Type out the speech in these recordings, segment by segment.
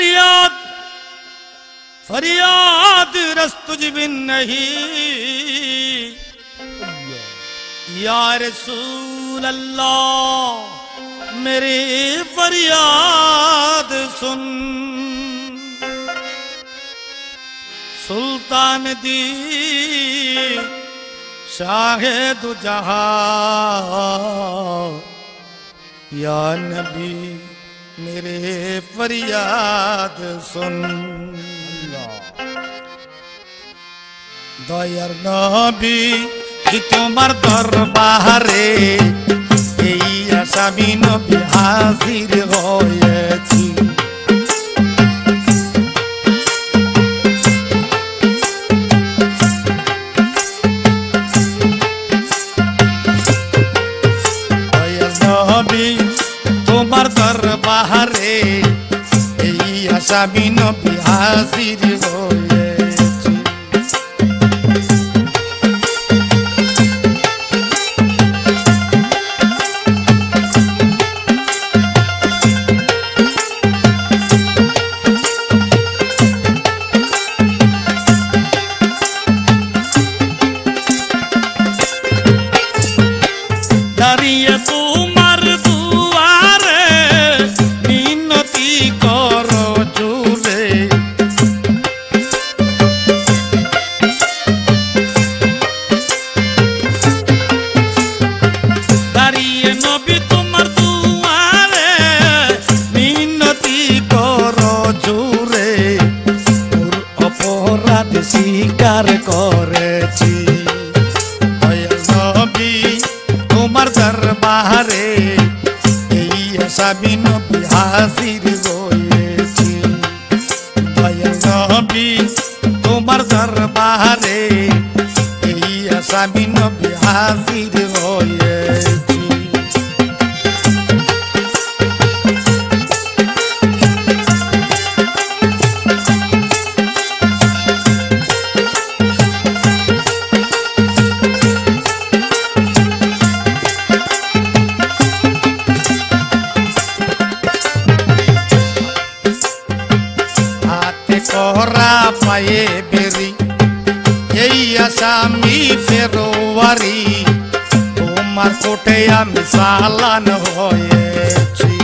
फरियाद फरियाद रस तुझ बिन नहीं या रसूल अल्लाह मेरी फरियाद सुन। सुल्तान दी शाहे दु जहां या नबी मेरे फरियाद सुन। दयार नबी कि तुम्हार दरबारे এই আসামি নবী হাজির হয়েছি। নবী তোমার দরবারে এই আসামি নবী হাজির হয়েছি। দাঁড়িয়ে তোমার দুয়ারে মিনতি করো জুড়ে। দাঁড়িয়ে নবী তোমার দুয়ারে মিনতি করো জুড়ে। ওর অপরাধ স্বীকার করেছি। তোমার দরবারে এই আসামি নবী হাজির হয়েছি। দয়াল নবী তোমার দরবারে এই আসামি নবী হাজির হয়েছি। করা পায়ে বেরি এই আসামি ফেরোয়ারি তোমার কোটে আমি চালান হয়েছি।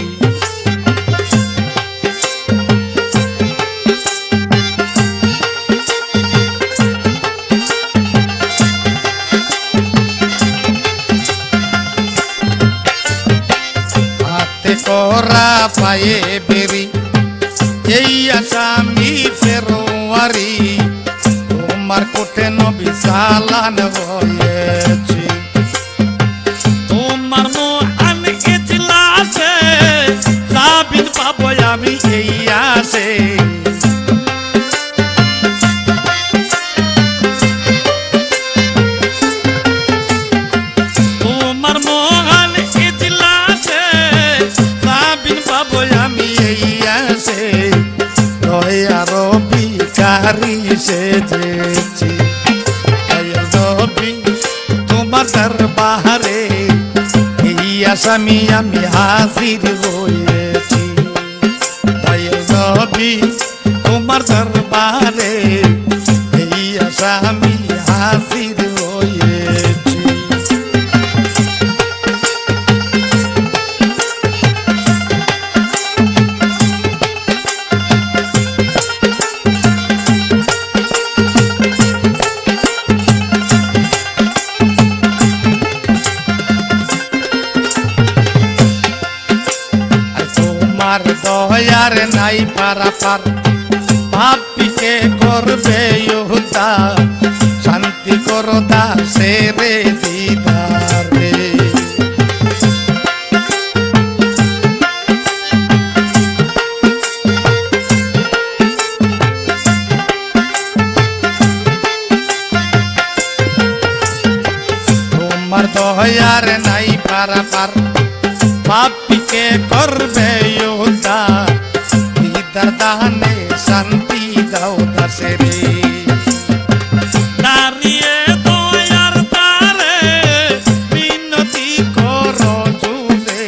হাতে করা পায়ে বেরি এই আসামি ফেরোয়ারি তোমার কোটে নবী চালান হয়েছি। তোমার মহান ইজলাসে জামিন পাবো আমি এই আসে। তোমার মহান ইজলাসে জামিন পাবো আমি এই আসে। আরো ভিখারি সেজেছি। নবী তোমার দরবারে এই আসামি আমি হাজির হয়েছি। নবী তোমার দরবারে এই আসামি হাজির হয়েছি। দয়ার নাই পারাপার পাপীকে করবে উদ্ধার। শান্তি করো দাসের দিদারে। তোমার দয়ার নাই পারাপার পাপীকে করবে উদ্ধার। দিদার দানে শান্তি দাও দাসেরে। দাঁড়িয়ে দয়ার দ্বারে মিনতি করো জুড়ে।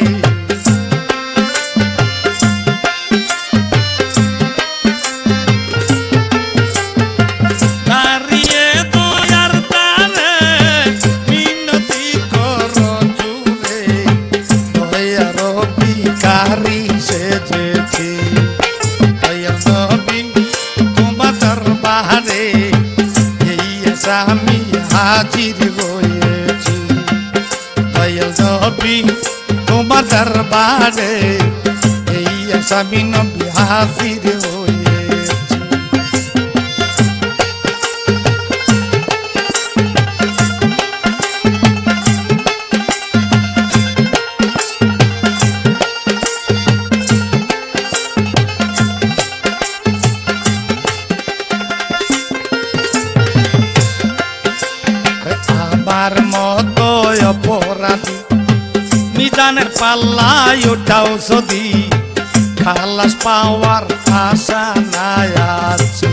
দরবারে এই আসামি নবী হাজির হয়েছি। আমার মতো অপরাধী মিজানের পাল্লায় ওঠাও যদি খালাস পাওয়ার আশা নাই আছে।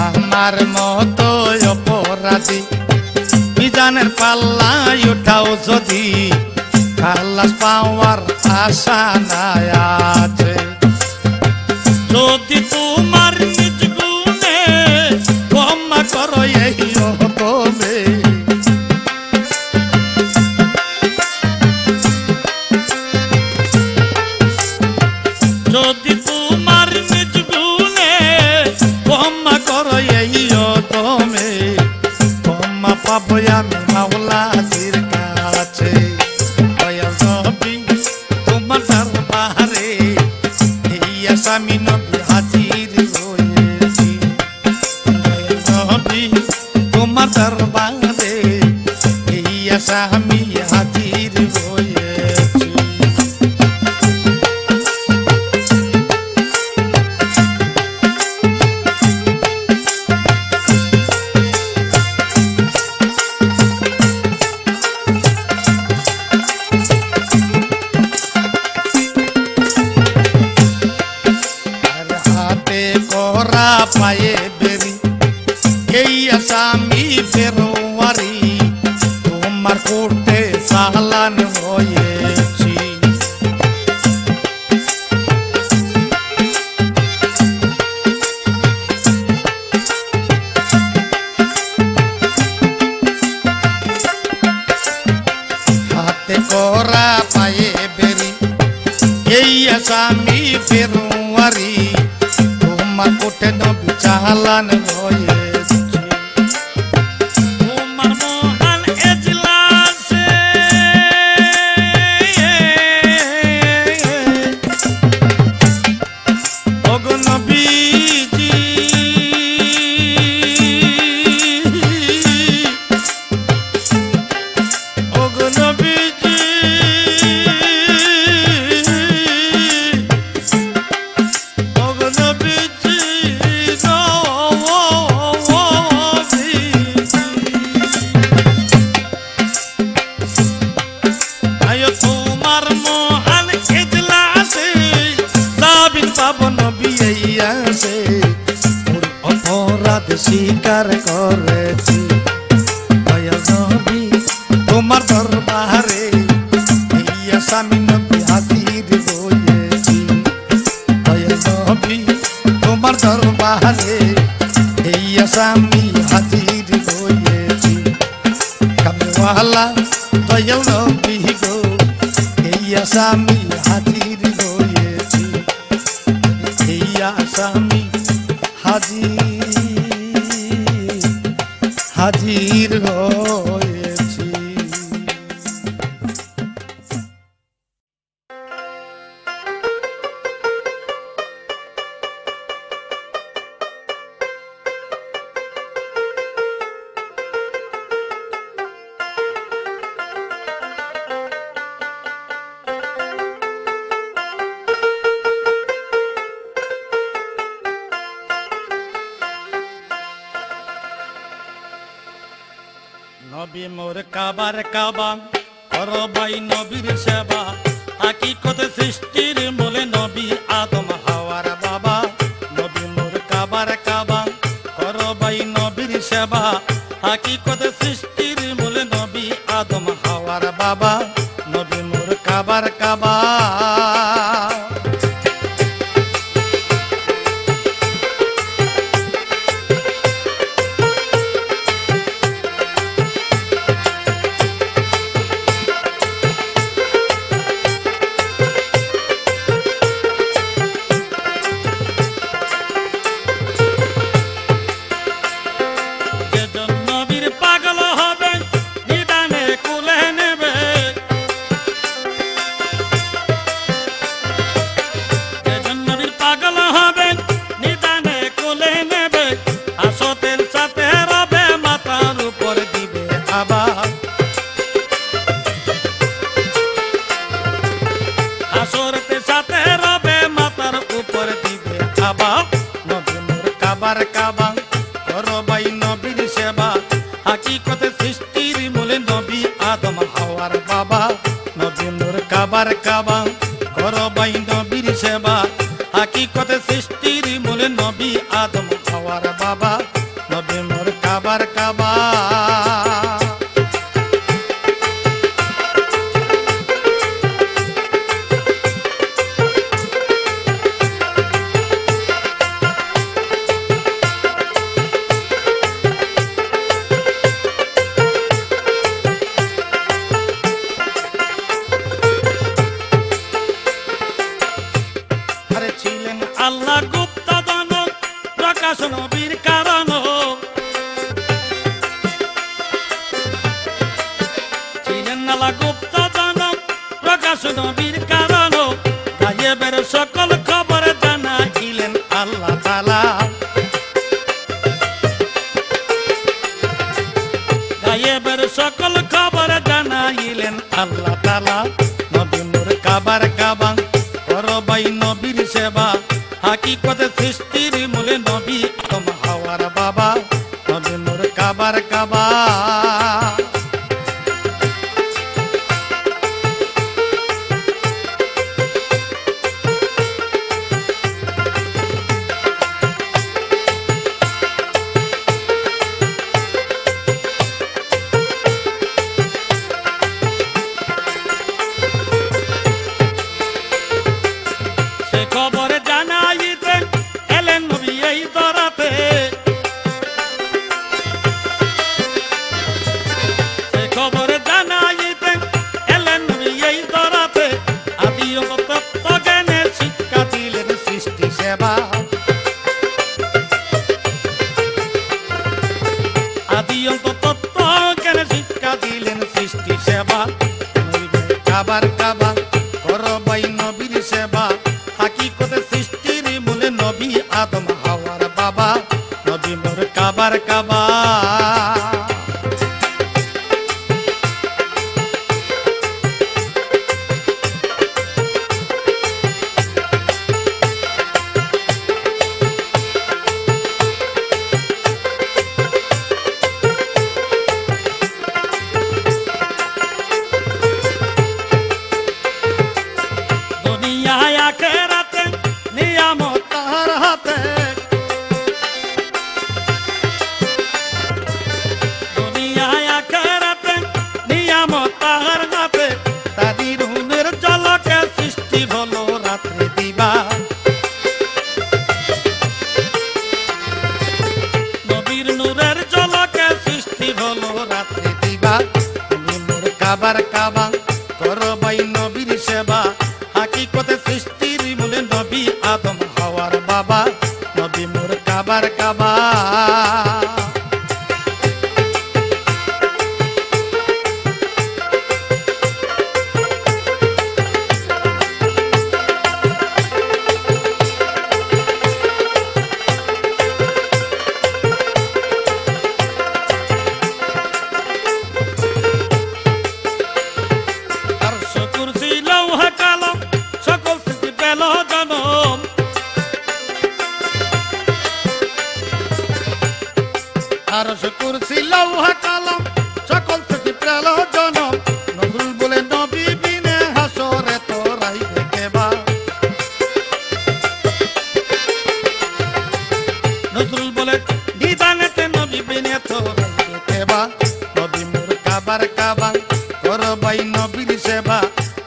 আমার মতো অপরাধী মিজানের পাল্লায় ওঠাও যদি খালাস পাওয়ার আশা নাই আছে। যদি তোমার নিজ গুণে ক্ষমা করো এই হবে, যদি তোমার নিজ গুণে ক্ষমা করো এই তুমি ক্ষমা পাবো আমি মাওলাজির কাছে। তোমার দরবারে এই আসামি নবী হাজির হয়েছি। নবী তোমার দরবারে এই আসামি হাজির হয়েছি। পায়ে বেরি এই আসামি ফেরোয়ারি তোমার কোর্টে চালান হয়েছি। হাতে করা পায়ে বেরি এই আসামি ফেরোয়ারি তোমার কোটে নবী চালান হয়েছি। তোমার মহান এজলাসে ওগো নবীজি ওগো নবীজি ওগো নবীজি তোমার মহান এজলাসে যাবিন পাবো নবী আইয়াছে অপরাধ স্বীকার করেছি। নবী তোমার দরবারে এই আসামি নবী হাজির হয়েছি। নবী তোমার দরবারে এই আসামি হাজির হয়েছি। কামওয়ালা দয়াল নবী গো এই আসামি হাজির হয়েছি। এই আসামি হাজির হয়েছি। নবী মোর কাবার কাবা করো ভাই নবীর সেবা। হাকিকত সৃষ্টির মূলে নবী আদম হাওয়ার বাবা। নবী মোর কাবার কাবা করো ভাই নবীর সেবা। হাকিকত সৃষ্টির মূলে নবী আদম হাওয়ার বাবা। নবী মোর কাবার কাবা কাবাং করো ভাই নবীর সেবা হাকিকতে সৃষ্টির মূলে নবী আদম হাওয়ার বাবা নবী নূর কাবার কাবাং করো ভাই নবীর সেবা হাকিকতে সৃষ্টির মূলে নবী আদম হাওয়ার বাবা নবী নূর কাবার কাবা ছিলেন আল্লাহ গুপ্ত দান প্রকাশ নবীর কারণ ছিলেন আল্লাহ গুপ্ত দান প্রকাশ নবীর কারণ গায়েবের সকল খবর জানাইলেন আল্লাহ তাআলা গায়েবের সকল খবর জানাইলেন আল্লাহ তাআলা নবী নূর কাবার কাবাং করো ভাই নবীর সেবা হাকিকতে সৃষ্টির মূলে নবী আদম হাওয়ার বাবা নবী নূর কাবার কাবা খবর জানাইতে এলেন নবী এই দরাতে সে খবর জানাইতে এলেন নবী এই দরাতে আদি তত্ত্ব জ্ঞানের শিক্ষা দিলেন সৃষ্টি সেবা আদি তত্ত্ব জ্ঞানের শিক্ষা দিলেন সৃষ্টি সেবা কাবার কাবা করো ভাই নবীর সেবা হাকিকতে সৃষ্টির মূলে নবী আদম হাওয়ার বাবা নবী নূর কাবার কাবা দুনিয়ায় আখিরাতে নিয়ামত তাহার হাতে দুনিয়ায় আখিরাতে নিয়ামত তাহার হাতে তাদের হুনের ঝলকে সৃষ্টি হলো রাত্রি দিবা নবীর নূরের ঝলকে সৃষ্টি হলো রাত্রি দিবা নবী নূর কাবার কাবা করো ভাই নবীর সেবা হাকিকতে সৃষ্টির মূলে নবী আদম হাওয়ার বাবা নবী নূর কাবার কাবা আরশ কুরসি লৌহ কলম সকল সৃষ্টি পেল জনম আরশ কুরসি লৌহ কলম সকল সৃষ্টি পেল জনম নজরুল বলে নবী বিনে হাসরে তো রাইবে কেবা নজরুল বলে নিদানেতে নবী বিনে তো রাইবে কেবা নবী নূর কাবার কাবাং করো ভাই নবীর সেবা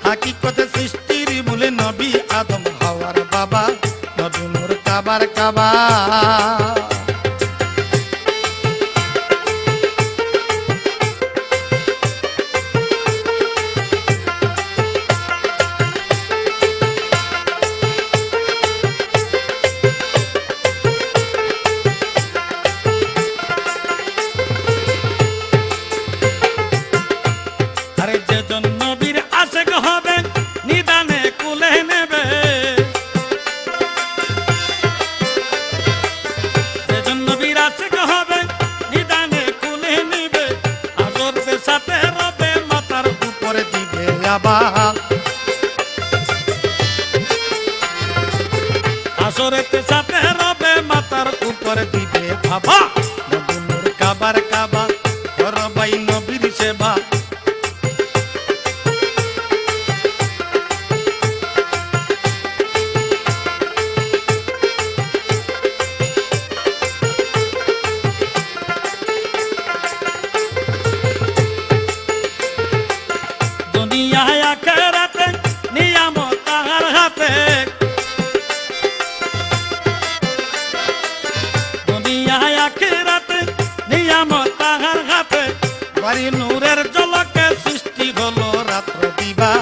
হাকিকতে সৃষ্টির মূলে নবী আদম হাওয়ার বাবা নবী নূর কাবার কাবা আরে যেজন নবীর আশেক হবে নিদানে কুলে নেবে যেজন নবীর আশেক হবে নিদানে কুলে নেবে আজরতে সাথে রবে মাথার উপরে দিবে আবার আসরেতে সাথে রবে মাথার উপরে দিবে বাবা নবী মোর কাবার কাবা করো ভাই নবীর সেবা দুনিয়ায় আখিরাতে নিয়ামত তাহার হাতে দুনিয়ায় আখিরাতে নিয়ামত তাহার হাতে বাড়ি নূরের ঝলকে সৃষ্টি হলো রাত্র দিবা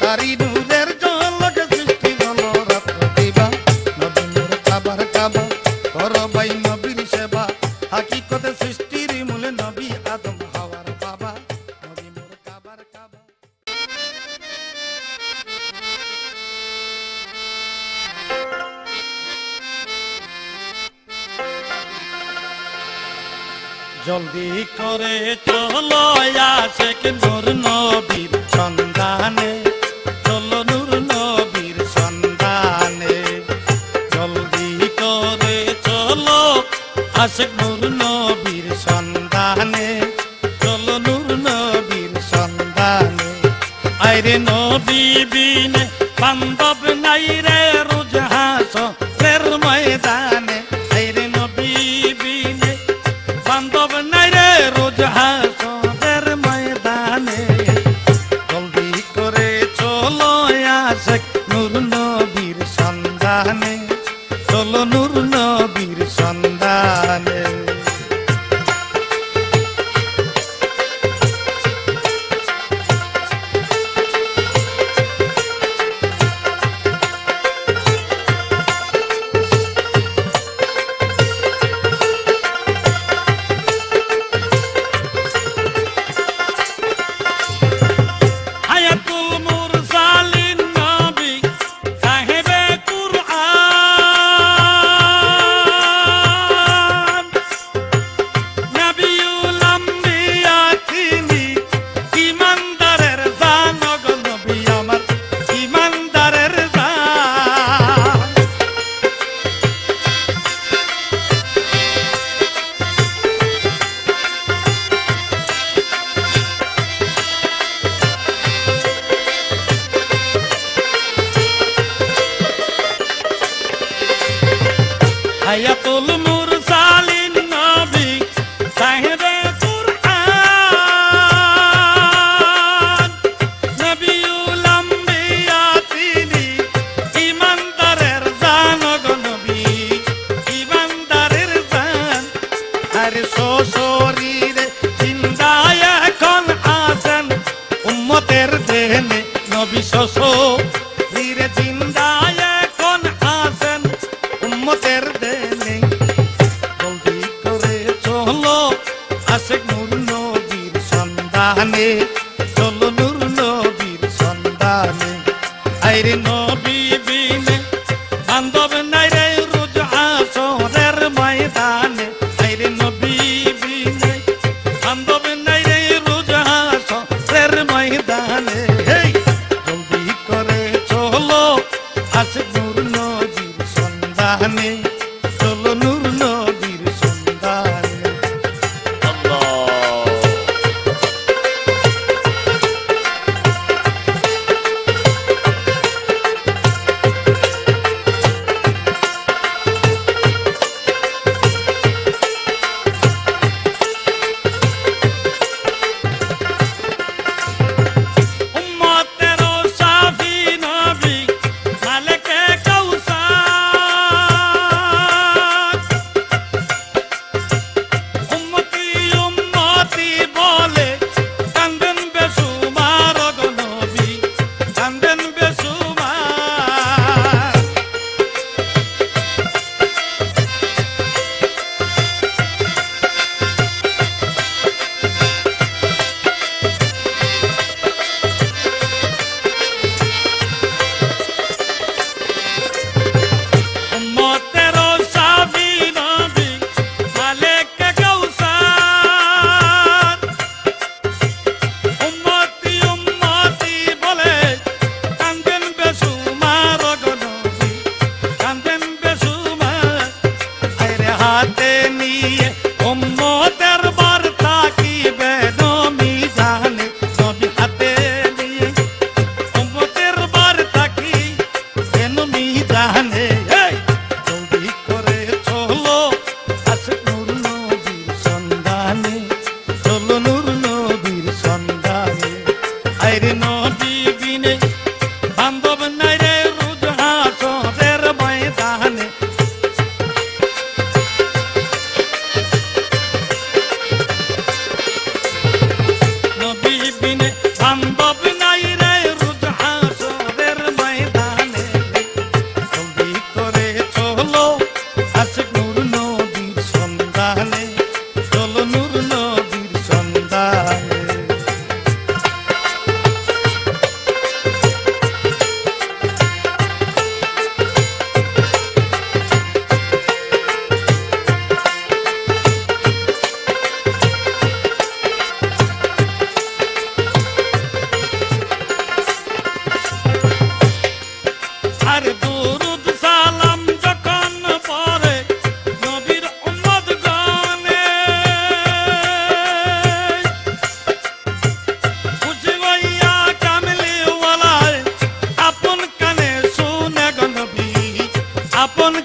তারি নূরের ঝলকে সৃষ্টি হলো রাত্র দিবা নবী মোর কাবার কাবা করো ভাই নবীর সেবা হাকিকতে সৃষ্টির মূলে নবী আদম হাওয়ার বাবা নবী মোর কাবার কাবা জলদি করে চলো আশেক নূর নবীর সন্ধানে চলো নূর নবীর সন্ধানে জলদি করে চলো আশেক নূর নবীর সন্ধানে চলো নূর নবীর সন্ধানে আইরে নবী বিনে বান্ধব নাই রে রোজ হাসরের ময়দানে আইরে নবী বিনে বান্ধব নাই রে রোজ হাসরের ময়দানে জলদি করে চলো আশেক নূর নবীর সন্ধানে চলো নূর নবীর সন্ধানে হায়াতুল মুরসালিন নবী সাহেবে কুরআন নবিউল আম্বিয়া তিনি ইমানদারের জান গো নবী আমার ইমানদারের জান হায়াতুল মুরসালিন নবী সাহেবে কুরআন নবিউল আম্বিয়া তিনি ইমানদারের জান গো নবী ইমানদারের জান আরে শরীরে জিন্দায় এখন আছেন উম্মতের দেনে নবী শরীরে জিন্দায় এখন আছেন উম্মতের দেনে জলদি করে চলো আশেক নূর নবীর সন্ধানে চলো নূর নবীর সন্ধানে আইরে নবী বিনে বান্ধব নাই রে রোজ হাসরের ময়দানে আইরে নবী বিনে বান্ধব নাই রে রোজ হাসরের ময়দানে জলদি করে চলো আশেক নূর নবীর সন্ধানে চলো নূর নবীর সন্ধানে উম্মতের শাফি নবী মালিকে কাউসার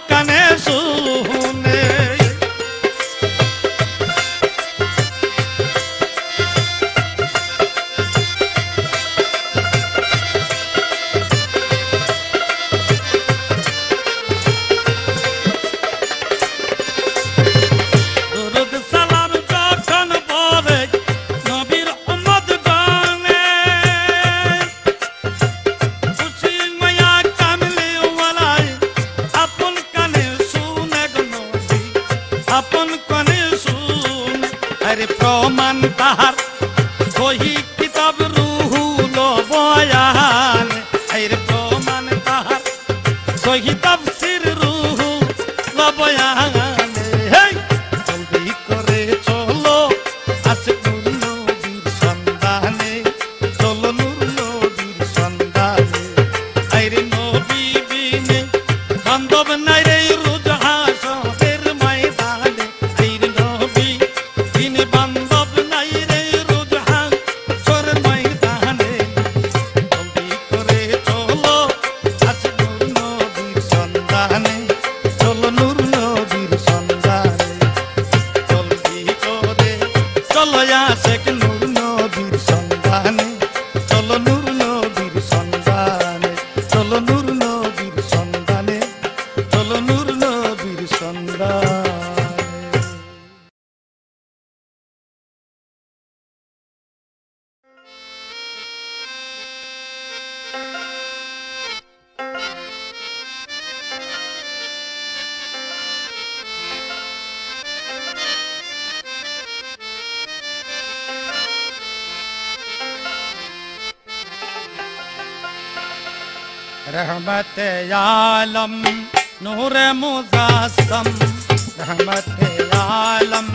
কানে শুনে। দুরূদ সালাম যখন পড়ে নবীর উম্মত গানে, খুশি মায়া কামলি ওয়ালাই আপন কানে শুনে গো নবী, আপন কানে শুনে। আরে প্রমাণ তাহার সহি কিতাব রুহুল বয়ান, আরে প্রমাণ তাহার সহি তাফসীর রুহুল বয়ান। জলদি করে চলো আসে নূর নবীর সন্ধানে, চলো নূর নবীর সন্ধানে। আইরে নবী বিনে বান্ধব নাই রে রোজ হাসরের ময়দানে, আইরে নবী বিনে বান্ধব নাই রে রোজ হাসরের ময়দানে। জলদি করে চলো আসে নূর নবীর সন্ধানে, চলো নূর নবীর সন্ধানে। জলদি করে চলো আশেক নূর নবীর সন্ধানে, চলো নূর নবীর সন্ধানে, চলো নূর নবীর সন্ধানে, চলো নূর নবীর সন্ধানে। रहमत आलम नूर मुजासम, रहमत आलम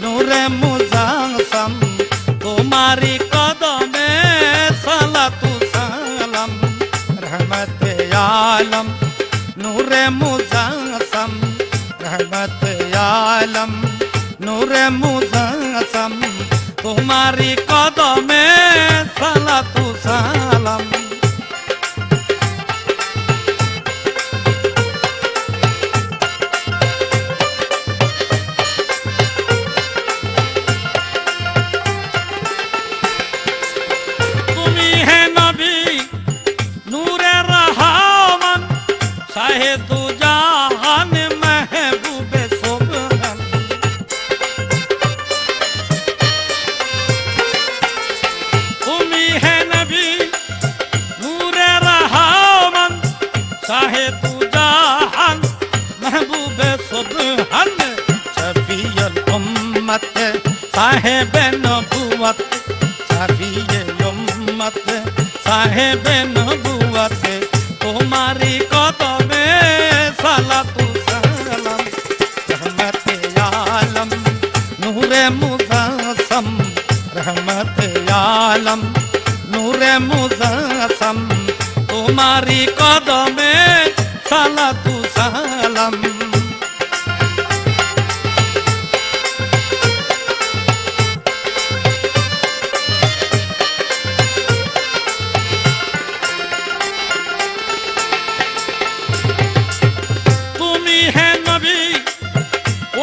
नूर मुजासम, तुम्हारी कदमे सलातु सलाम। रहमत आलम नूर मुजासम, रहमत आलम नूर मुजासम, तुम्हारी कदमे सलातु सलाम। तू जहान महबूबे सुबहान, तुमी है नबी नूरे रहमान, शाहे तू जहान महबूबे सुबहान। शफीउल उम्मत साहिबे नबुवत, शफीउल उम्मत साहिबे नबुवत, तुम्हारी कदमे सलातु सलाम। रहमत आलम नूरे मुजासम, रहमत आलम नूरे मुजासम, तुम्हारी कदमे सलातु सलाम।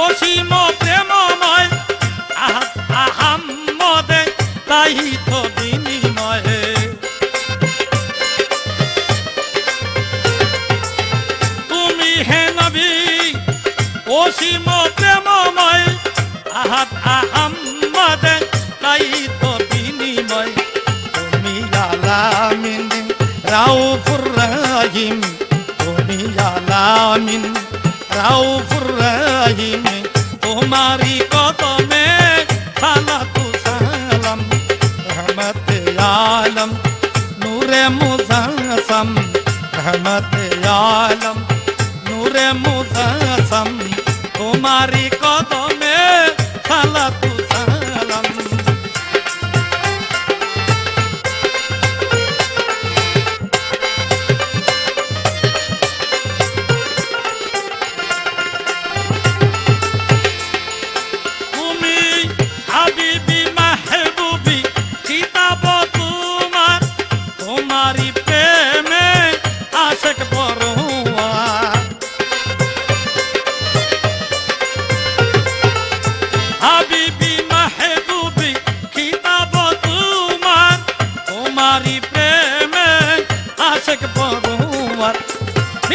অসীম প্রেমময় আহাম্মদে তাই তো বিনিময়ে, তুমি হে নবী অসীম প্রেমময় আহাম্মদে তাই তো বিনিময়। তুমি আলামিন রাউফুর রহিম, তুমি আলামিন রাউফুর রহিম, तुम्हारी कदमे सलातु सलाम। रहमत आलम नूरे मुजासम, रहमत आलम नूरे मुजासम, तुम्हारी कदमे सलातु सलाम।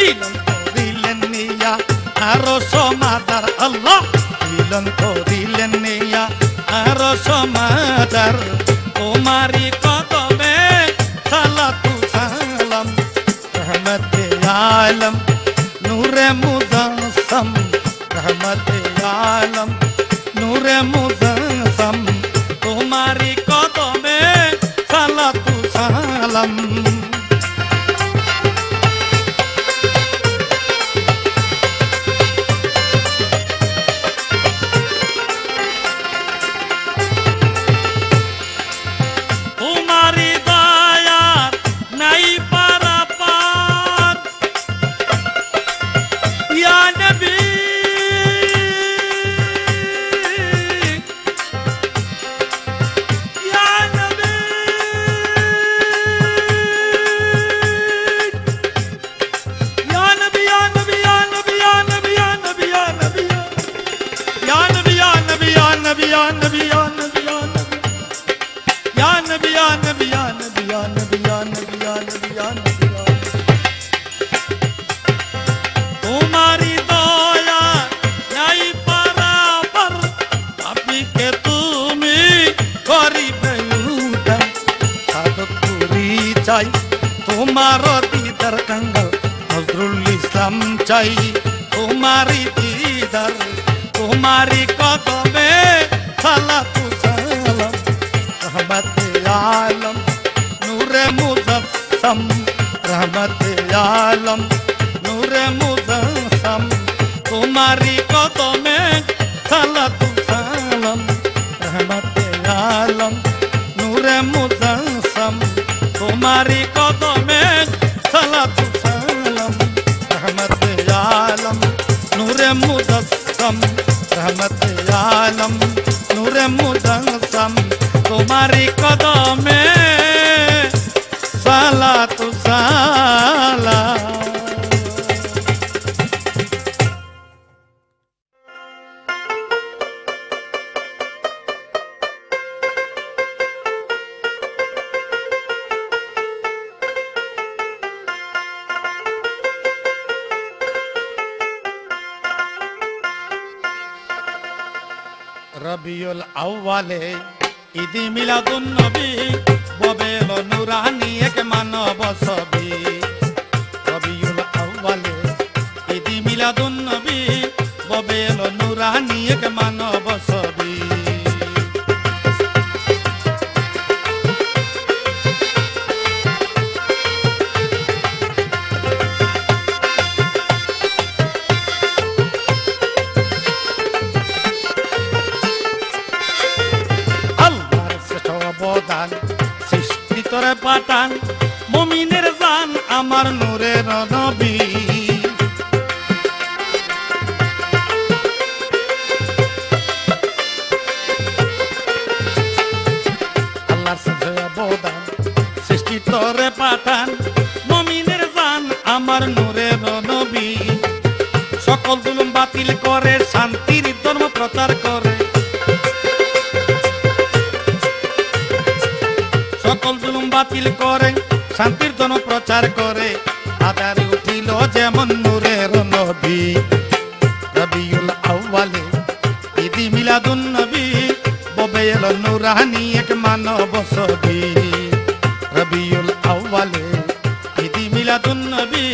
মিলন করিলেন নিয়া আরো সমাদার আল্লাহ মিলন করিলেন নিয়া আরো সমাদার তোমারি কদমে সালাতু সালাম রহমতে আলম নূরে মুজাসসাম রহমতে আলম নূরে মুজাসসাম তোমারি কদমে সালাতু সালাম তোমারি দয়া নাই পারাপার ইয়া নবী ইয়া নবী ইয়া নবী ইয়া নবী ইয়া নবী ইয়া নবী ইয়া নবী ইয়া নবী ইয়া নবী ইয়া নবী ইয়া নবী ইয়া নবী ইয়া নবী Ya Nabi, Ya Nabi, Ya Nabi, Ya Nabi, Ya Nabi, Ya Nabi, Ya Nabi, Ya तुम्हारी दया নাই পারাপার আপনিকে তুমি করিবে উদ্ধার সাধক পুরি চাই তোমার দিদার কাঙ্গাল নজরুল ইসলাম চাই তোমারি দিদার তোমারি কদমে সালাতু সালাম রহমতে আলম নূরে মুজাসসাম রহমতে আলম নূরে মুজাসসাম তোমারি কদমে সালাতু সালাম রহমতে আলম নূরে মুজাসসাম তোমারি কদমে সালাতু সালাম রহমতে আলম নূরে মুজাসসাম রহমতে আলম নূরে মুজাসসাম তোমারি কদমে সালাতু সালাম রবিউল আউয়ালে ঈদ মিলাদুন নবী ববেল নুরানি এক মানব ছবি রবিউল আউয়ালে ঈদ মিলাদুন নবী ববেল নুরানি এক মানব ছবি সৃষ্টিতরে পাঠান মুমিনের জান আমার নূরের নবী আল্লাহর সাথে অবদান সৃষ্টিতরে পাঠান মুমিনের জান আমার নূরের নবী সকল জুলুম বাতিল করে শান্তির ধর্ম প্রচার করে সকল জুলুম বাতিল করে শান্তির জন্য প্রচার করে আদার উঠিল যেমন নূরের নবী রবিউল আউয়ালে ঈদ মিলাদুন নবী ববে এলো নুরানি এক মানব ছবি রবিউল আউয়ালে ঈদ মিলাদুন নবী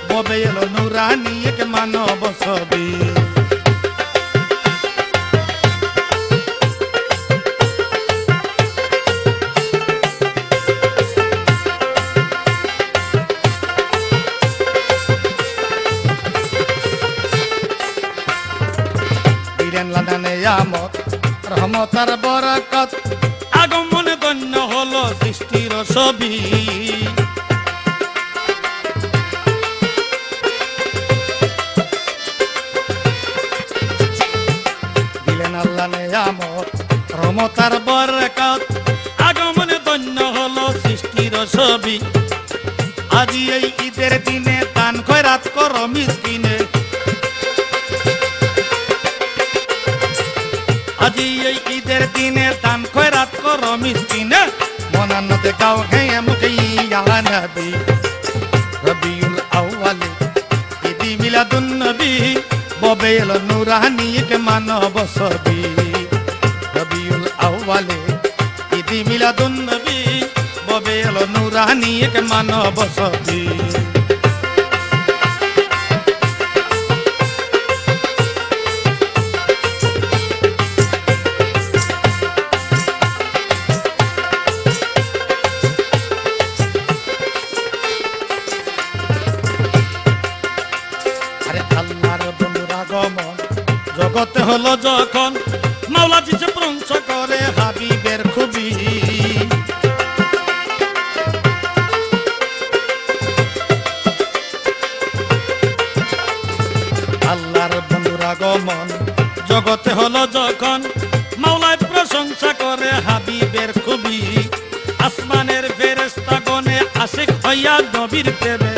ববে এলো নুরানি এক মানব ছবি রহমতার বরকত আগমনে ধন্য হলো সৃষ্টির ছবি দিলেন আল্লাহ নেয়ামত রহমতার বরকত আগমনে ধন্য হলো সৃষ্টির ছবি আজি এই ঈদের দিনে দান খয়রাত করো মিসকিনে আজি এই ঈদের দিনে দান খয়রাত করো মিসকিনে মনান্নতে গাও হে মুখে ইয়া নবী রবিউল আউয়ালে নবী ববে এলো নুরানি এক মানব ছবি রবিউল আউয়ালে ঈদ মিলাদুন নবী ববে এলো নুরানি এক মানব ছবি জগতে হলো যখন মাওলা দিছে প্রশংসা করে হাবিবের খুবই আল্লাহর বন্ধুর আগমন জগতে হলো যখন মাওলায় প্রশংসা করে হাবিবের খুবই আসমানের ফেরেশতাগণে আশিক হইয়া নবীর প্রেমে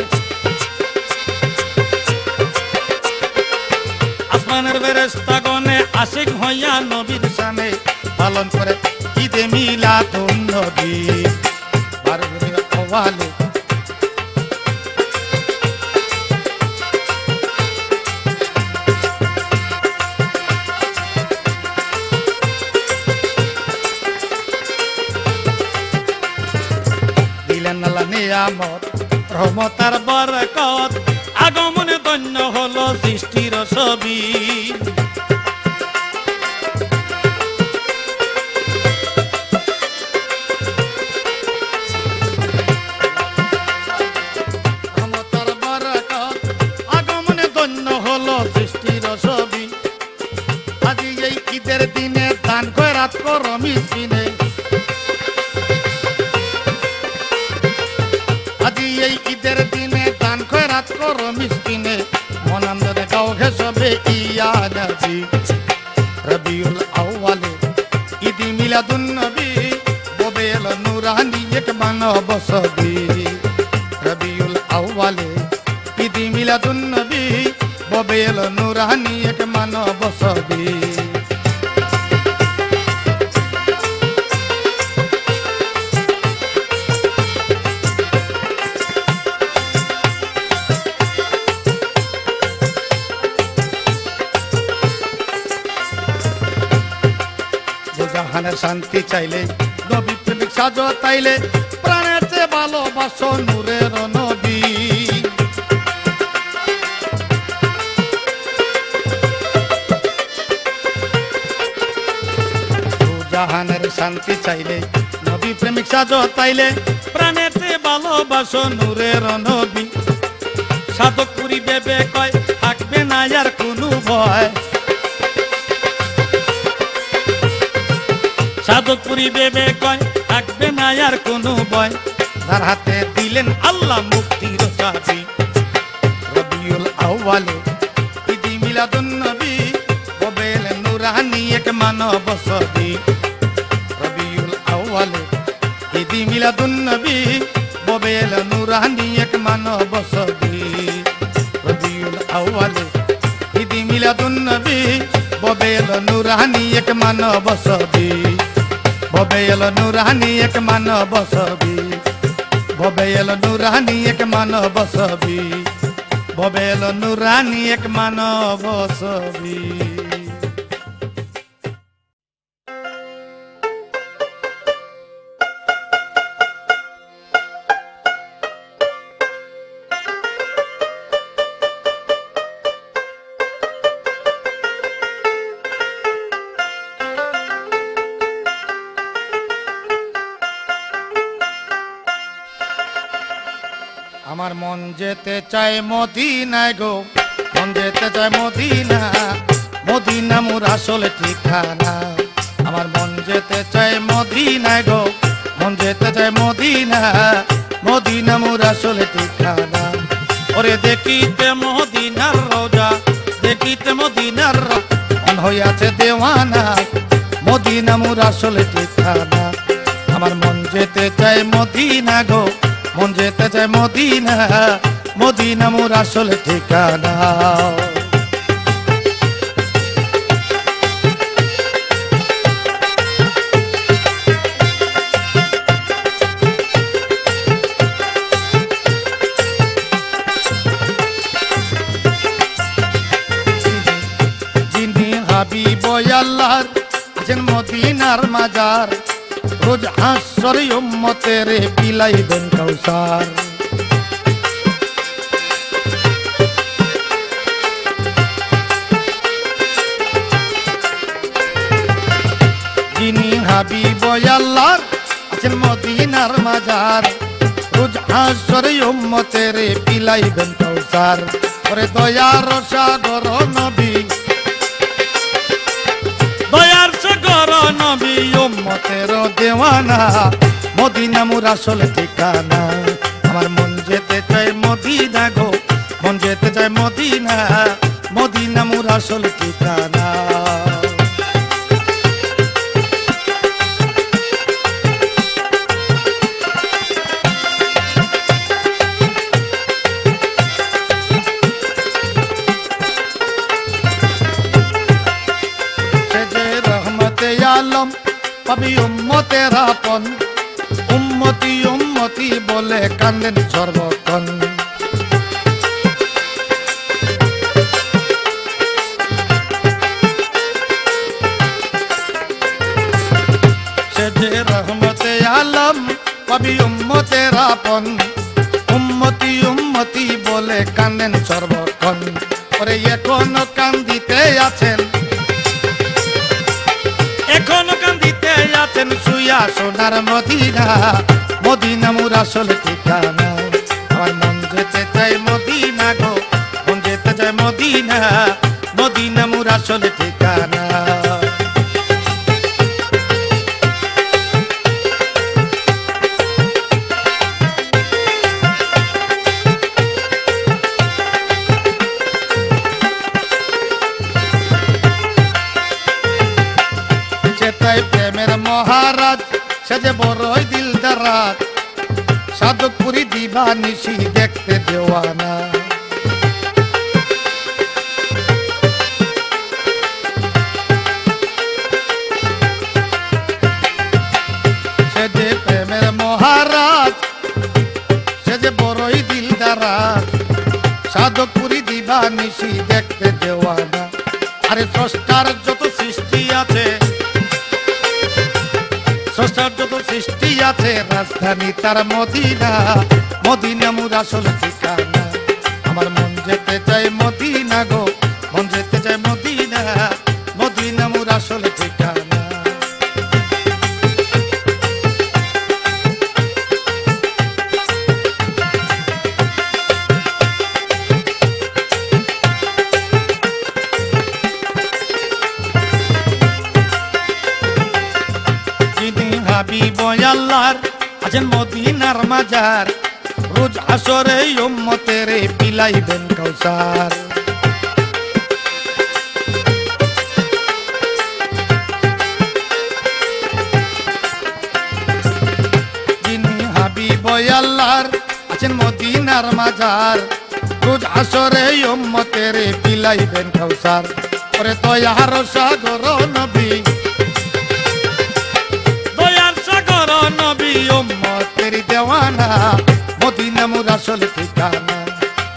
আসমানের ফেরেশতাগণে আশিক হইয়া নবীর শানে পালন করে ঈদে মিলাদুন নবী রবিউল আউয়ালে দিলেন আল্লাহ নিয়ামত রহমত আর বরকত আগমনে ধন্য হলো সৃষ্টির ছবি রহমত আর বরকত আগমনে ধন্য হলো সৃষ্টির ছবি আজি এই ঈদের দিনে দান খয়রাত করো মিসকিনে আজি এই ঈদের দিনে দান খয়রাত করো মিসকিনে মনান্দরে গাও হে সবে ইয়া নবী রবিউল আউয়ালে ঈদ মিলাদুন নবী ববে এলো নুরানি এক মানব ছবি রবিউল আউয়ালে ঈদ মিলাদুন নবী ববে এলো নুরানি এক মানব ছবি জাহানের শান্তি চাইলে নবী প্রেমিক সাজো তাইলে প্রাণের চেয়ে ভালোবাসো নূরের নবী জাহানের শান্তি চাইলে নবী প্রেমিক সাজো তাইলে প্রাণের চেয়ে ভালোবাসো নূরের নবী সাধক পুরি বেবে কয় থাকবে না আর কোনো ভয় সাধকপুরি বেবে কয় থাকবে না আর কোনো ভয় তার হাতে দিলেন আল্লাহ মুক্তির চাবি রবিউল আউয়ালে ঈদ মিলাদুন নবী ববে এলো নুরানি এক মানব ছবি রবিউল আউয়ালে ঈদ মিলাদুন নবী ববে এলো নুরানি এক মানব ছবি রবিউল আউয়ালে ঈদ মিলাদুন নবী ববে এলো নুরানি এক মানব ছবি ববে এলো নুরানি এক মানব ছবি ববে এলো নুরানি এক মানব ছবি ববে এলো নুরানি এক মানব ছবি আমার মন যেতে চায় মদিনায় গো মন যেতে চায় মদিনা মদিনা মোর আসল ঠিকানা আমার মন যেতে চায় মদিনায় গো মন যেতে চায় মদিনা মদিনা মোর আসল ঠিকানা ওরে দেখিতে মদিনার রোজা দেখিতে মদিনার মন হইয়াছে দেওয়ানা মদিনা মোর আসল ঠিকানা আমার মন যেতে চায় মদিনা গো মন যেতে চায় মদিনা মদিনা মোর আসল ঠিকানা আল্লাহর আছেন মদিনার মাজার, রোজ হাসরে উম্মতের বিলাইবেন কাউসার। যিনি হাবিব আল্লাহর আছেন মদিনার মাজার, রোজ হাসরে উম্মতের বিলাইবেন কাউসার। ওরে দয়ার সাগর নবী, দয়ার সাগর নবী উম্মতের দেওয়ানা, মদিনা মোর আসল ঠিকানা। আমার মন যেতে চায় মদিনা গো, মন যেতে চায় মদিনা, মদিনা মোর আসল ঠিকানা। আলম পাবি উম্মতের আপন, উম্মতি উম্মতি বলে কান্দেন সর্বক্ষণ। সে যে রহমতে আলম পাবি উম্মতের আপন, উম্মতি উম্মতি বলে কান্দেন সর্বক্ষণ। ওরে এখনো কান্দিতে আছেন, এখনো কান্দিতে আছেন শুইয়া সোনার মদিনা, মদিনা মোর আসল ঠিকানা। আমার মন যেতে চায় মদিনা গো, মন যেতে চায় মদিনা, মদিনা মোর আসল ঠিকানা। প্রেমের মহারাজ সে যে বড়ই দিলদারাজ, সাধকপুরি দিবা নিশি দেখতে দেওয়ানা। সে যে প্রেমের মহারাজ সে যে বড়ই দিলদারাজ, সাধকপুরি দিবা নিশি দেখতে দেওয়ানা। আরে স্রষ্টার যত সৃষ্টি আছে, স্রষ্টার যত সৃষ্টি আছে, রাজধানী তার মদিনা, মদিনা মোর আসল ঠিকানা। আমার মন যেতে চায় মদিনা গো, মন যেতে চায় মদিনা, মদিনা মোর আসল ঠিকানা। হাবিব আল্লাহর আছেন মদিনার মাজার, রোজ আসরে উম্মতের বিলাইবেন কাউসার। যিনি হাবিব আল্লাহর আছেন মদিনার মাজার, রোজ আসরে উম্মতের বিলাইবেন কাউসার। ওরে দয়ার সাগর নবী, নবী উম্মতের দেওয়ানা, মদিনা মোর আসল ঠিকানা।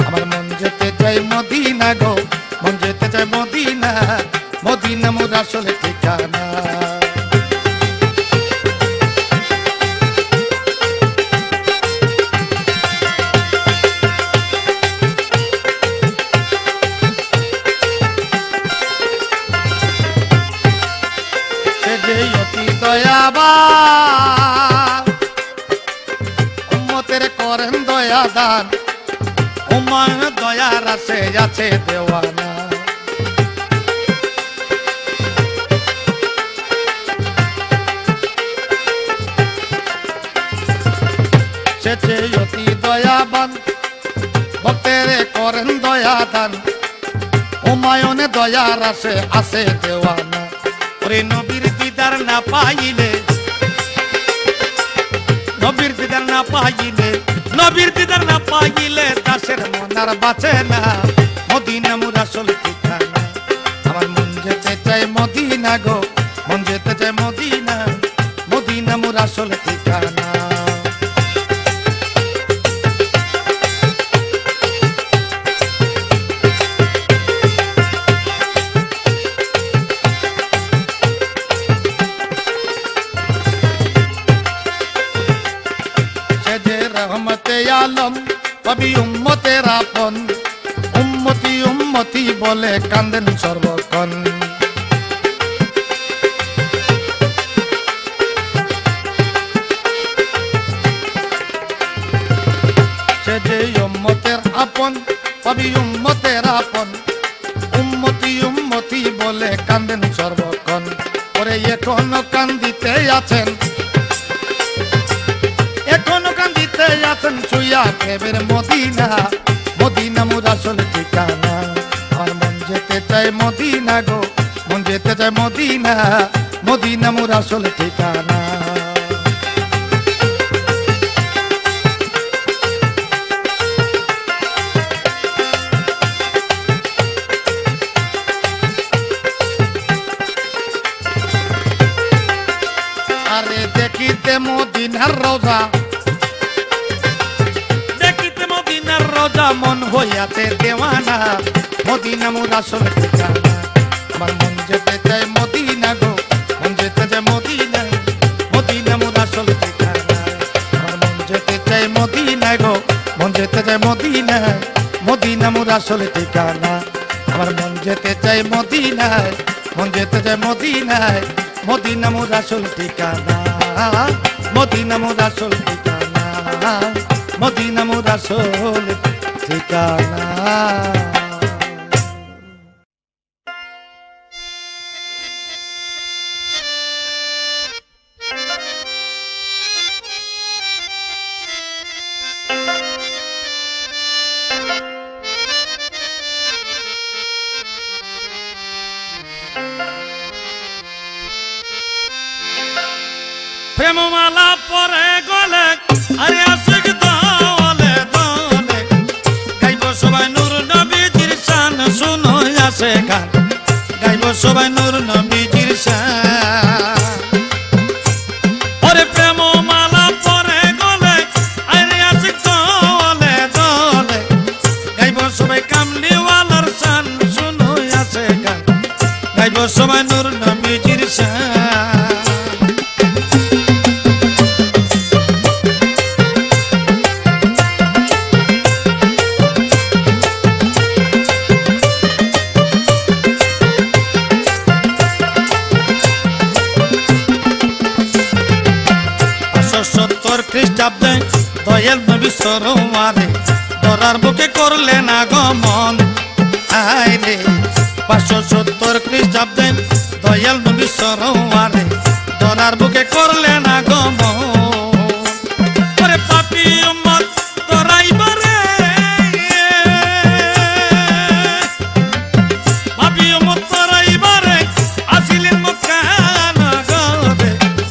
আমার মন যেতে চায় মদিনা গো, মন যেতে চায় মদিনা, মদিনা মোর আসল ঠিকানা। সে যে অতি দয়াবান, উম্মতের করেন দয়া দান, উম্মার দয়ার আছে আছে দেওয়ানা। সে যে অতি দয়াবান, ভক্তের করেন দয়া দান, উমায়নে দয়ার আছে আছে দেওয়ানা। ওরে নবীর দিদার না পাইলে, নবীর দিদার না পাইলে, নবীর দিদার না পাইলে দাসের মন আর বাঁচে না, মদিনা মোর আসল ঠিকানা। আমার মন যেতে চায় মদিনা গো, মন যেতে চায় মদিনা, মদিনা মোর আসল ঠিকানা। বলে কান্দেন সর্বক্ষণ। সে যে উম্মতের আপন পাবি উম্মতের আপন, উম্মতি উম্মতি বলে কান্দেন সর্বক্ষণ। ওরে এখনো কান্দিতে আছেন, এখনো কান্দিতে আছেন ছুঁয়া প্রেমের মদিনা, মদিনা মোর আসল ঠিকানা। আমার মন যেতে চায় মদিনা গো, মন যেতে চায় মদিনা, মদিনা মোর আসল ঠিকানা। আরে দেখিতে মদিনার রোজা, দেখিতে মদিনার রোজা মন হইয়াতে দেওয়ানা, মদিনা মোর আসল ঠিকানা। আমার মন যেতে চায় মদিনা গো, মন যেতে চায় মদিনা, মদিনা মোর আসল ঠিকানা। আমার মন যেতে চায় মদিনা গো, মন যেতে চায় মদিনা, মদিনা মোর আসল ঠিকানা। আমার মন যেতে চায় মদিনায়, মন যেতে চায় মদিনায়, মদিনা মোর আসল ঠিকানা, মদিনা মোর আসল ঠিকানা, মদিনা মোর আসল ঠিকানা। প্রেমমালা পরে গলে আরে আশিক দলে দলে, গাইব সবাই নূর নবীজির শান, শুনো আসে গান, গাইব সবাই নূর নবীজির শান। ওরে প্রেমমালা পরে গলে আরে আশিক দলে দলে, গাইব সবাই কামলিওয়ালার শান, শুনো আসে গান, গাইব সবাই নূর নবীজির শান। খ্রিস্টাব্দে দয়াল নবী সরোয়ারে ধরার বুকে করলেন আগমন, আইরে 570 খ্রিস্টাব্দে দয়াল নবী সরোয়ারে ধরার বুকে করলেন আগমন। ওরে পাপী উম্মত তোরাইবারে, পাপী উম্মত তোরাইবারে আসিলেন মক্কা নগরে,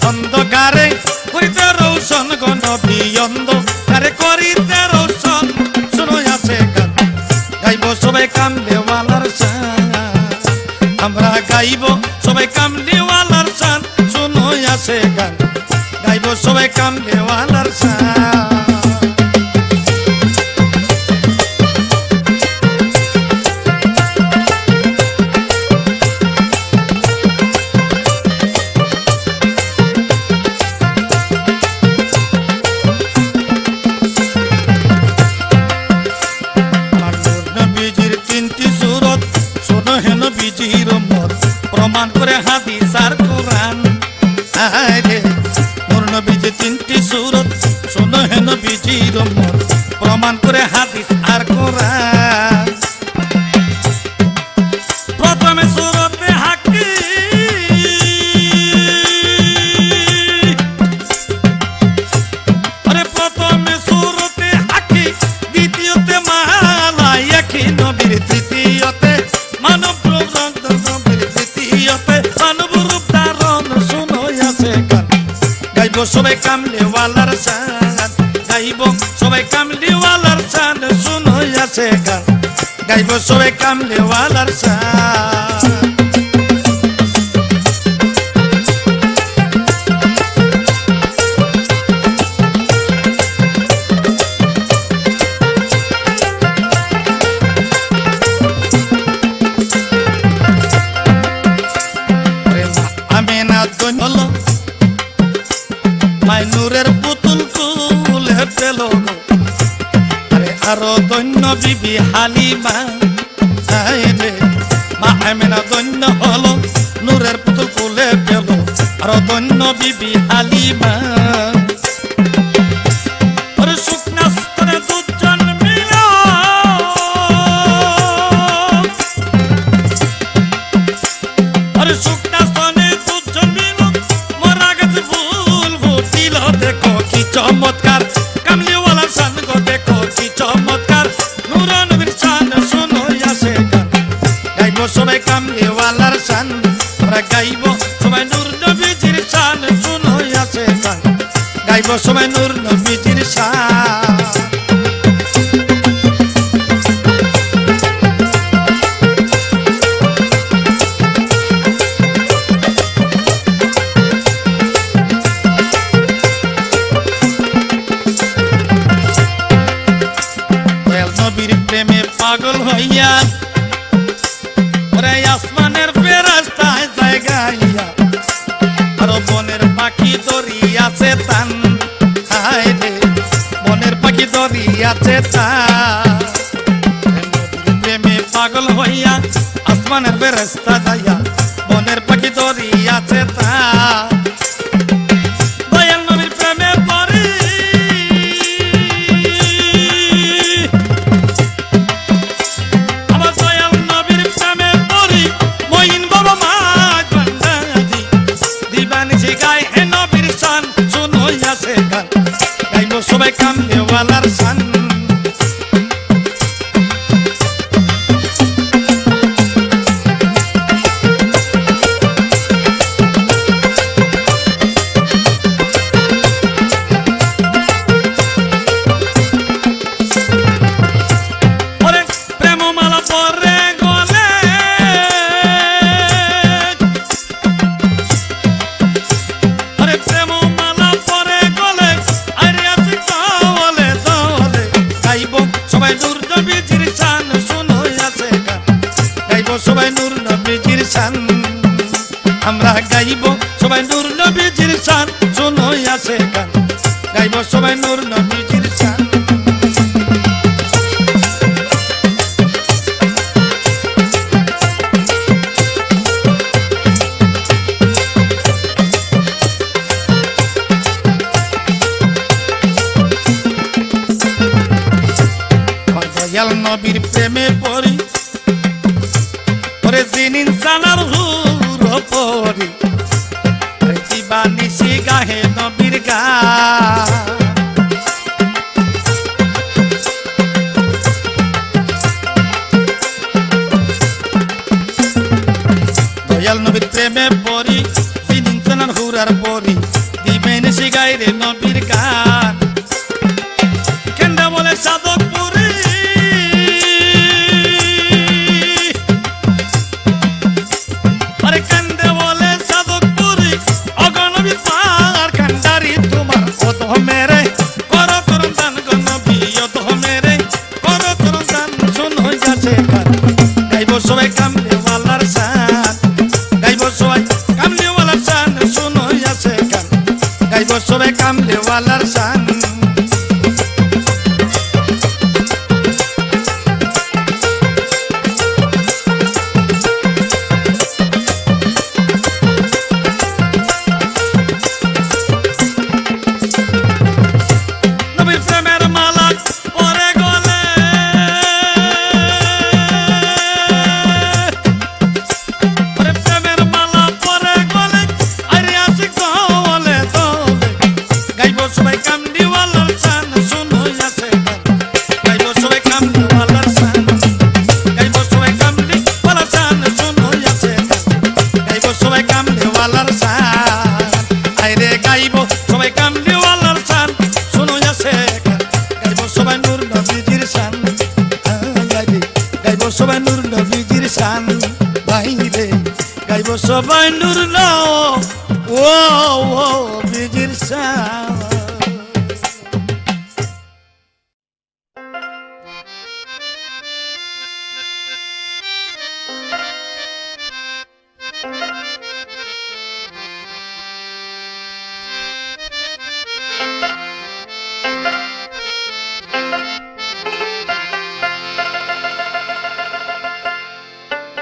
অন্ধকারে করিতে রৌশন গো নবী, অন্ধকারে করিতে রৌশন, শুনো আসে গান, গাইব সবাই কামলিওয়ালার শান, আমরা গাইব সবাই কামলিওয়ালার শান, শুনো আসে গান, গাইব সবাই কামলিওয়ালার শান। প্রমাণ করে হাদিস আর কোরআন, আরে নূর নবীজির 3টি সূরত, শোনো হে নবীজির উম্মত, প্রমাণ করে হাদিস আর কোরআন। প্রথমে সূরতে হাক্কি, আরে প্রথমে সূরতে হাক্কি, দ্বিতীয়তে মালা একই নবীর, তৃতীয়তে মানব সবাই কামলিওয়ালার শান, গাইব সবাই কামলিওয়ালার শান, শুনো আসে গান, গাইব সবাই কামলিওয়ালার শান। আমিনা দৈন হলো মাই নূরের পুতুল কুলে পেল গো, আরে আরো দৈন্য বিবি হালিমা, আরে আমেনা ধন্য হলো নূরের পুতুল কোলে পেল আরো ধন্য বিবি হালিমা আরে শুকনা স্তনে দুজন মিলা আরে শুকনা স্তনে দুজন মিলা মরা গেছে ফুল ফুটিল দেখো কি চমৎকার কামলিওয়ালা শান গো দেখো কি চমৎকার নূর নবীর শান শোনো আসে গান গাইব সবাই কামলিওয়ালার শান আমরা গাইব সবাই নূর নবীজির শান শোনো আসে গান গাইব সবাই নূর নবীজির শান প্রেমে পাগল হইয়া ওরে আসমানের ফেরেশতায় জায়গাইয়া আরো বনের পাখি দরিয়াছে তান হায় রে বনের পাখি দরিয়াছে তান প্রেমে পাগল হইয়া আসমানের ফেরেশতা যাইয়া বনের পাখি দরিয়াছে তান দয়াল নবীর প্রেমে পড়ি সবাই কামলিওয়ালার শান ওরে প্রেমমালা পরে গলে ওরে প্রেমমালা পরে গলে সবাই নূর নবীজির শান শোনো আসে গান গাইব সবাই নূর নবীজির শান আমরা গাইব সবাই নূর নবীজির শান শোনো আসে গান গাইব সবাই নূর নবীজির শান দয়াল নবীর প্রেমে পড়ি ওরে জিন ইনসানার হুর পড়ি দিবানিশি গাহে নবীর গান দয়াল নবীর প্রেমে পড়ি জিন ইনসানার হুরার পড়ি দিবানিশি গাহে নবীর গান কেন্দা বলে সাধক সবাই কামলিওয়ালার শান গাইব সবাই কামলিওয়ালার শান শোনো আসে গান গাইব সবাই কামলিওয়ালার শান নবীর প্রেমের মালা পরে গলে সবাই কামলিওয়ালার শান শোনো আসে গান গাইব সবাই কামলিওয়ালার শান গাইব সবাই কামলিওয়ালার শান শোনো আসে গান গাইব সবাই কামলিওয়ালার শান আইরে গাইব সবাই কামলিওয়ালার শান শোনো আসে গান গাইব সবাই নূর নবীজির শান গাইব সবাই নূর নবীজির শান বাইরে গাইব সবাই নূর নবীজির শান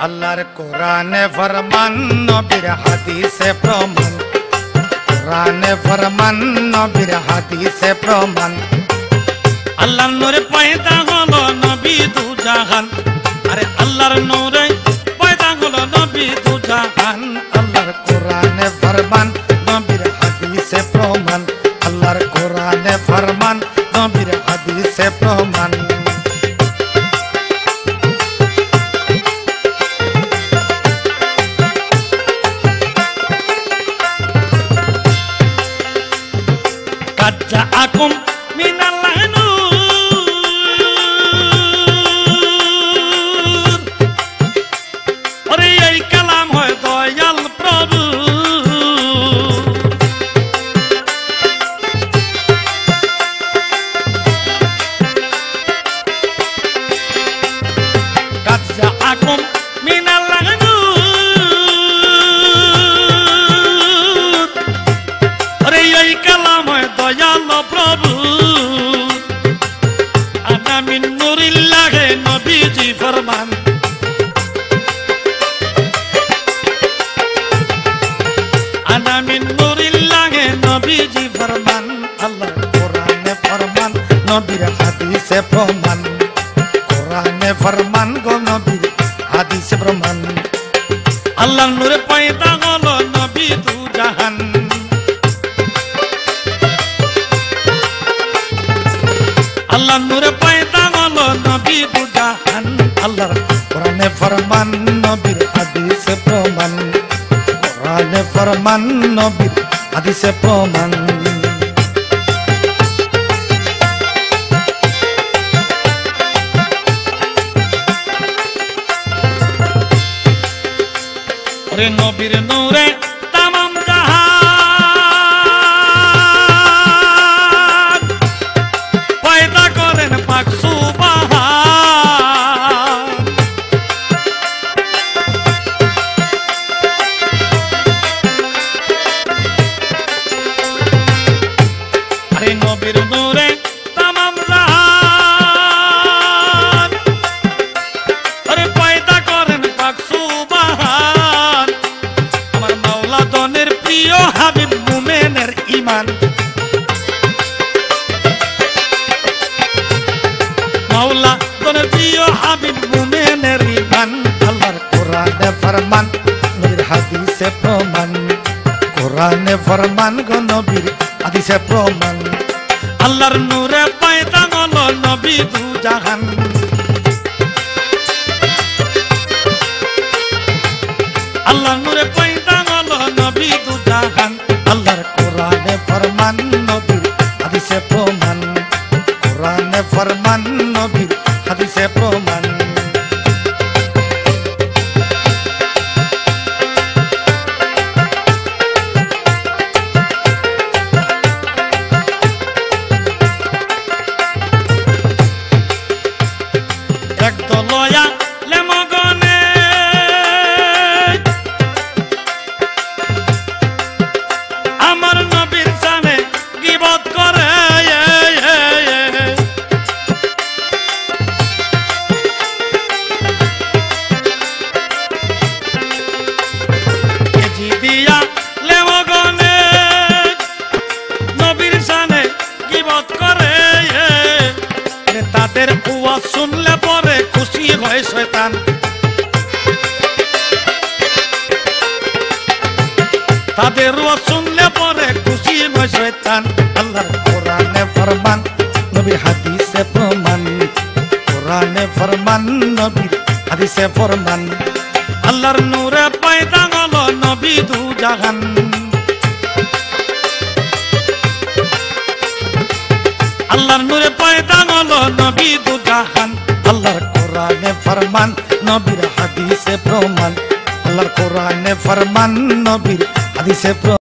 আল্লাহ আল্লাহর কোরআনে ফরমান নবীর হাদিসে প্রমাণ কোরআনে ফরমান নবীর হাদিসে প্রমাণ আল্লাহর নূরে পয়দা হলো নবী দু জাহান আরে আল্লাহর নূরে পয়দা হলো নবী দু জাহান আল্লাহর কোরআনে ফরমান নবীর হাদিসে প্রমাণ আল্লাহর কোরআনে ফরমান নবীর হাদিসে প্রমাণ কাজ্জা আকুম মিনাল্লাহ নূর ওরে এই কালাম হয় দয়াল প্রভু কাজ্জা আকুম মিনাল্লাহ নূর ওরে এই কালাম হয় দয়াল প্রভু আনা মিন নূরিল্লাহ নবীজি ফরমান আনা মিন নূরিল্লাহ নবীজি ফরমান আল্লাহ কোরআনে ফরমান নবীর হাদিসে প্রমাণ কোরআনে ফরমান গো নবীর হাদিসে প্রমাণ আল্লাহ নূরে পয়দা হলো নবী দু জাহান আল্লাহ নূরে পয়দা হলো নবী দু জাহান আল্লাহর কোরআনে ফরমান নবীর হাদিসে প্রমাণ কোরআনে ফরমান নবীর হাদিসে প্রমাণ ওরে নবীর নূরে তামাম জাহান পয়দা করেন পাক সুবহান আরে নবীর নূরে তামাম জাহান আরে পয়দা করেন পাক সুবহান আমার মাওলা দনের প্রিয় হাবিব মুমিনের ঈমান মাওলা দনের প্রিয় হাবিব মুমিনের ঈমান আল্লাহর কোরআনে ফরমান নবীর হাদিসে প্রমাণ কোরআনে ফরমান গো নবীর হাদিসে প্রমাণ আল্লাহর নূরে পয়দা হলো নবী দু জাহান আল্লাহর নূরে পয়দা হলো নবী দু জাহান আল্লাহর কোরআনে ফরমান নবীর হাদিসে প্রমাণ কোরআনে ফরমান নবীর হাদিসে প্রমাণ একদলয়া লেমগনে আমার নবীর জানে গীবত করে কেজি দিয়া লেমগনে নবীর জানে গীবত করে তাদের ওয়াজ শুনলে পরে খুশি হয় শয়তান তাদের ওয়াজ শুনলে পরে খুশি হয় শয়তান আল্লাহর কোরআনে ফরমান নবীর হাদিসে প্রমাণ কোরআনে ফরমান নবীর হাদিসে ফরমান আল্লাহর নূরে পয়দা হলো নবী দু জাহান আল্লাহর নূরে পয়দা হলো নবী দু জাহান আল্লাহর কোরআনে ফরমান নবীর হাদিসে প্রমাণ আল্লাহর কোরআনে ফরমান নবীর হাদিসে